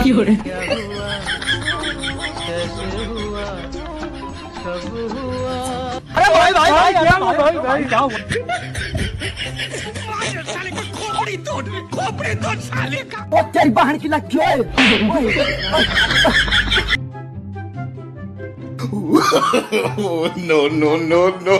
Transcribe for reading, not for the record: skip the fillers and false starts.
क्या हुआ, कैसे हुआ, कब हुआ? अरे भाई भाई भाई क्या हुआ भाई भाई क्या हुआ? वो तेरी बहन की लग गई। No, no, no, no.